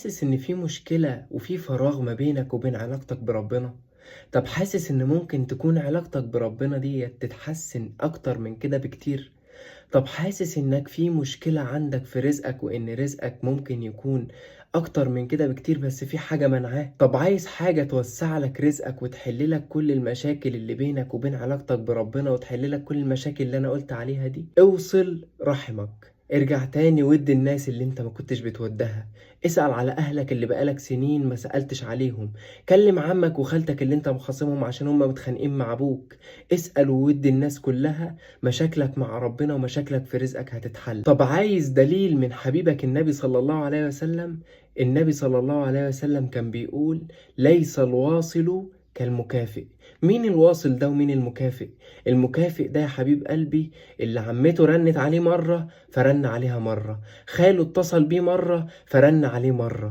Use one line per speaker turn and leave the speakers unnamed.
حاسس إن في مشكلة وفي فراغ ما بينك وبين علاقتك بربنا؟ طب حاسس إن ممكن تكون علاقتك بربنا ديّة تتحسن أكتر من كده بكتير؟ طب حاسس إنك في مشكلة عندك في رزقك وإن رزقك ممكن يكون أكتر من كده بكتير بس في حاجة مانعاه؟ طب عايز حاجة توسّع لك رزقك وتحل لك كل المشاكل اللي بينك وبين علاقتك بربنا وتحل لك كل المشاكل اللي أنا قُلت عليها دي؟ اوصِل رحمك، ارجع تاني وِدّ الناس اللي أنت ما كنتش بتودّها، اسأل على أهلك اللي بقى لك سنين ما سألتش عليهم، كلّم عمك وخالتك اللي أنت مخاصمهم عشان هُم متخانقين مع أبوك، اسأل ووِدّ الناس كلّها، مشاكلك مع ربنا ومشاكلك في رزقك هتتحل. طب عايز دليل من حبيبك النبي صلى الله عليه وسلم؟ النبي صلى الله عليه وسلم كان بيقول: ليس الواصل كالمكافئ. مين الواصل ده ومين المكافئ؟ المكافئ ده يا حبيب قلبي اللي عمته رنت عليه مرة فرن عليها مرة، خاله اتصل بيه مرة فرن عليه مرة.